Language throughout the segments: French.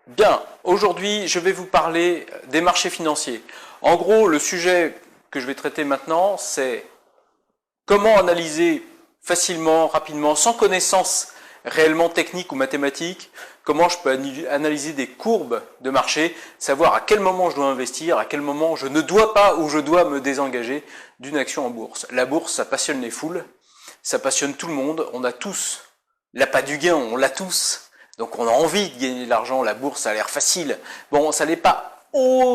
Bien, aujourd'hui je vais vous parler des marchés financiers. En gros, le sujet que je vais traiter maintenant, c'est comment analyser facilement, rapidement, sans connaissance réellement technique ou mathématique, comment je peux analyser des courbes de marché, savoir à quel moment je dois investir, à quel moment je ne dois pas ou je dois me désengager d'une action en bourse. La bourse, ça passionne les foules, ça passionne tout le monde, on a tous l'appât du gain, on l'a tous. Donc on a envie de gagner de l'argent, la bourse ça a l'air facile. Bon, ça n'est pas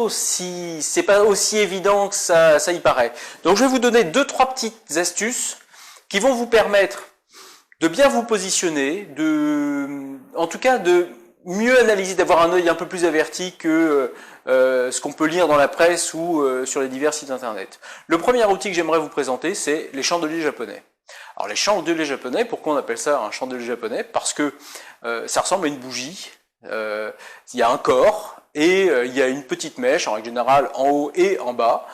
c'est pas aussi évident que ça y paraît. Donc je vais vous donner 2-3 petites astuces qui vont vous permettre de bien vous positionner, en tout cas de mieux analyser, d'avoir un œil un peu plus averti que ce qu'on peut lire dans la presse ou sur les divers sites internet. Le premier outil que j'aimerais vous présenter, c'est les chandeliers japonais. Alors les chandeliers japonais, pourquoi on appelle ça un chandelier japonais? Parce que ça ressemble à une bougie, il y a un corps et il y a une petite mèche, en règle générale en haut et en bas.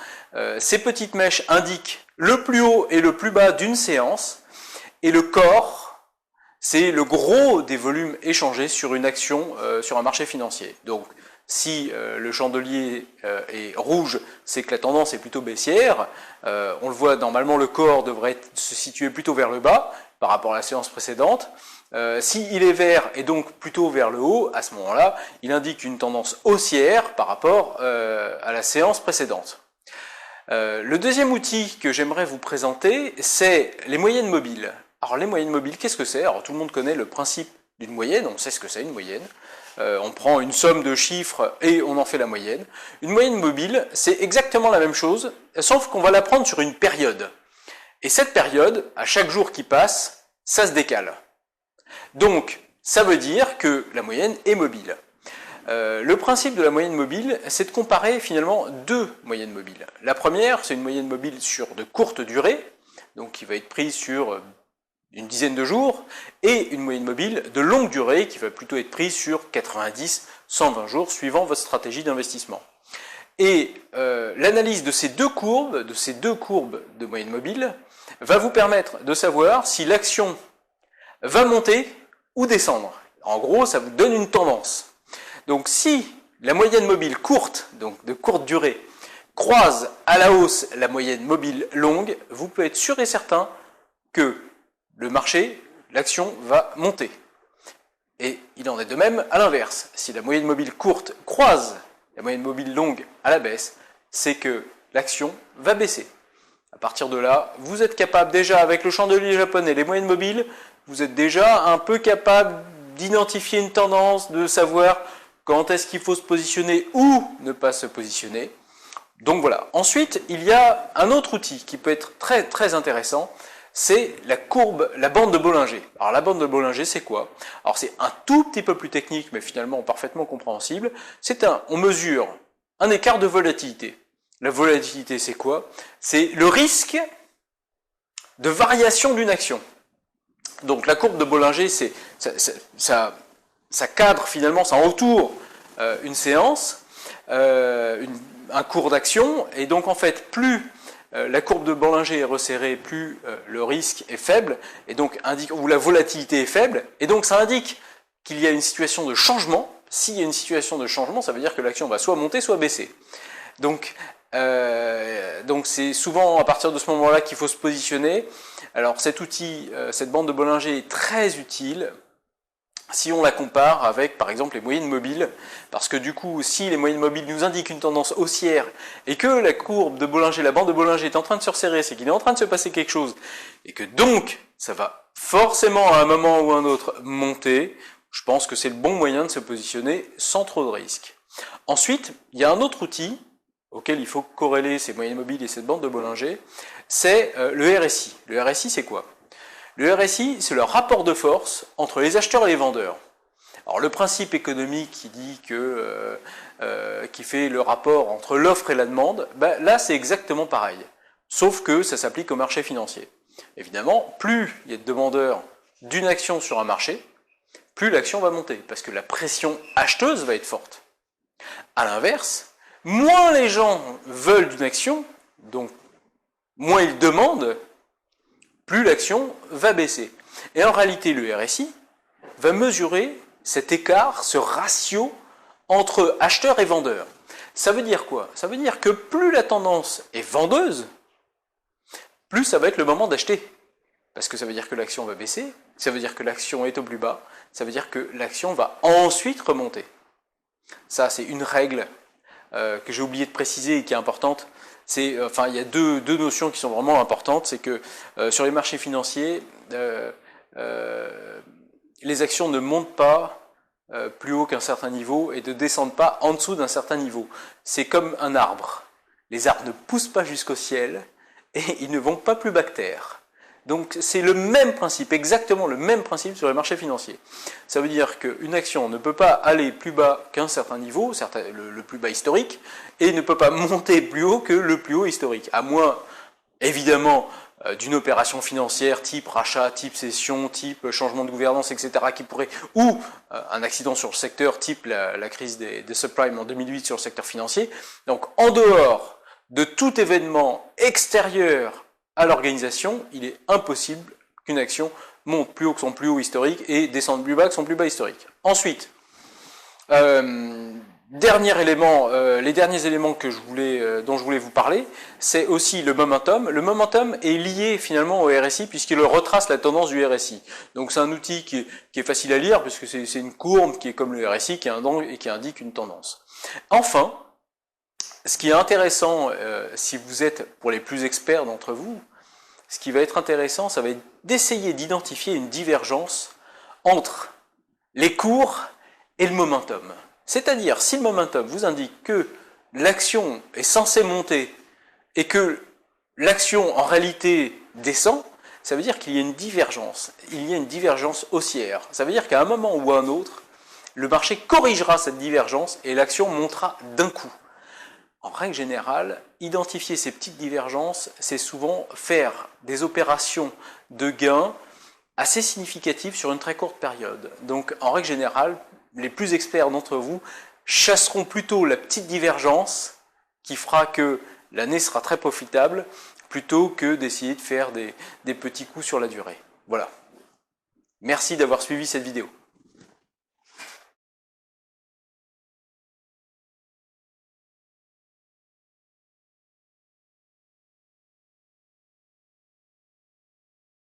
Ces petites mèches indiquent le plus haut et le plus bas d'une séance, et le corps, c'est le gros des volumes échangés sur une action, sur un marché financier. Donc si le chandelier est rouge, c'est que la tendance est plutôt baissière. On le voit, normalement le corps devrait se situer plutôt vers le bas par rapport à la séance précédente. S'il est vert et donc plutôt vers le haut, à ce moment-là, il indique une tendance haussière par rapport à la séance précédente. Le deuxième outil que j'aimerais vous présenter, c'est les moyennes mobiles. Alors les moyennes mobiles, qu'est-ce que c'est? Alors tout le monde connaît le principe d'une moyenne, on sait ce que c'est une moyenne. On prend une somme de chiffres et on en fait la moyenne. Une moyenne mobile, c'est exactement la même chose, sauf qu'on va la prendre sur une période. Et cette période, à chaque jour qui passe, ça se décale. Donc, ça veut dire que la moyenne est mobile. Le principe de la moyenne mobile, c'est de comparer finalement deux moyennes mobiles. La première, c'est une moyenne mobile sur de courte durée, donc qui va être prise sur une dizaine de jours, et une moyenne mobile de longue durée qui va plutôt être prise sur 90, 120 jours, suivant votre stratégie d'investissement. Et l'analyse de ces deux courbes de moyenne mobile, va vous permettre de savoir si l'action va monter ou descendre. En gros, ça vous donne une tendance. Donc si la moyenne mobile courte, donc de courte durée, croise à la hausse la moyenne mobile longue, vous pouvez être sûr et certain que le marché, l'action va monter. Et il en est de même à l'inverse. Si la moyenne mobile courte croise la moyenne mobile longue à la baisse, c'est que l'action va baisser. À partir de là, vous êtes capable déjà, avec le chandelier japonais, les moyennes mobiles, vous êtes déjà un peu capable d'identifier une tendance, de savoir quand est-ce qu'il faut se positionner ou ne pas se positionner. Donc voilà. Ensuite, il y a un autre outil qui peut être très très intéressant, c'est la bande de Bollinger. Alors la bande de Bollinger, c'est quoi? Alors c'est un tout petit peu plus technique, mais finalement parfaitement compréhensible. On mesure un écart de volatilité. La volatilité, c'est quoi? C'est le risque de variation d'une action. Donc la courbe de Bollinger, ça cadre finalement, ça entoure une séance, un cours d'action, et donc en fait, plus la courbe de Bollinger est resserrée, plus le risque est faible, et donc ou la volatilité est faible, et donc ça indique qu'il y a une situation de changement. S'il y a une situation de changement, ça veut dire que l'action va soit monter, soit baisser. Donc c'est souvent à partir de ce moment-là qu'il faut se positionner. Alors cet outil, cette bande de Bollinger est très utile si on la compare avec par exemple les moyennes mobiles, parce que du coup si les moyennes mobiles nous indiquent une tendance haussière et que la courbe de Bollinger, la bande de Bollinger est en train de se resserrer, c'est qu'il est en train de se passer quelque chose et que donc ça va forcément à un moment ou à un autre monter, je pense que c'est le bon moyen de se positionner sans trop de risques. Ensuite, il y a un autre outil auquel il faut corréler ces moyennes mobiles et cette bande de Bollinger, c'est le RSI. Le RSI, c'est quoi? Le RSI, c'est le rapport de force entre les acheteurs et les vendeurs. Alors le principe économique qui dit qui fait le rapport entre l'offre et la demande, ben, là c'est exactement pareil. Sauf que ça s'applique au marché financier. Évidemment, plus il y a de demandeurs d'une action sur un marché, plus l'action va monter, parce que la pression acheteuse va être forte. À l'inverse, moins les gens veulent d'une action, donc moins ils demandent, plus l'action va baisser. Et en réalité, le RSI va mesurer cet écart, ce ratio entre acheteurs et vendeurs. Ça veut dire quoi? Ça veut dire que plus la tendance est vendeuse, plus ça va être le moment d'acheter. Parce que ça veut dire que l'action va baisser, ça veut dire que l'action est au plus bas, ça veut dire que l'action va ensuite remonter. Ça, c'est une règle que j'ai oublié de préciser et qui est importante. Il y a deux notions qui sont vraiment importantes. C'est que sur les marchés financiers, les actions ne montent pas plus haut qu'un certain niveau et ne descendent pas en dessous d'un certain niveau. C'est comme un arbre. Les arbres ne poussent pas jusqu'au ciel et ils ne vont pas plus bas que terre. Donc c'est le même principe, exactement le même principe sur les marchés financiers. Ça veut dire qu'une action ne peut pas aller plus bas qu'un certain niveau, le plus bas historique, et ne peut pas monter plus haut que le plus haut historique. À moins, évidemment, d'une opération financière type rachat, type cession, type changement de gouvernance, etc. ou un accident sur le secteur type la crise des subprimes en 2008 sur le secteur financier. Donc en dehors de tout événement extérieur à l'organisation, il est impossible qu'une action monte plus haut que son plus haut historique et descende plus bas que son plus bas historique. Ensuite, dernier élément, les derniers éléments dont je voulais vous parler, c'est aussi le momentum. Le momentum est lié finalement au RSI puisqu'il retrace la tendance du RSI. Donc c'est un outil qui est facile à lire puisque c'est une courbe qui est comme le RSI qui indique une tendance. Enfin, ce qui est intéressant, si vous êtes pour les plus experts d'entre vous, ce qui va être intéressant, ça va être d'essayer d'identifier une divergence entre les cours et le momentum. C'est-à-dire, si le momentum vous indique que l'action est censée monter et que l'action en réalité descend, ça veut dire qu'il y a une divergence. Il y a une divergence haussière. Ça veut dire qu'à un moment ou à un autre, le marché corrigera cette divergence et l'action montera d'un coup. En règle générale, identifier ces petites divergences, c'est souvent faire des opérations de gains assez significatives sur une très courte période. Donc, en règle générale, les plus experts d'entre vous chasseront plutôt la petite divergence qui fera que l'année sera très profitable, plutôt que d'essayer de faire des petits coups sur la durée. Voilà. Merci d'avoir suivi cette vidéo.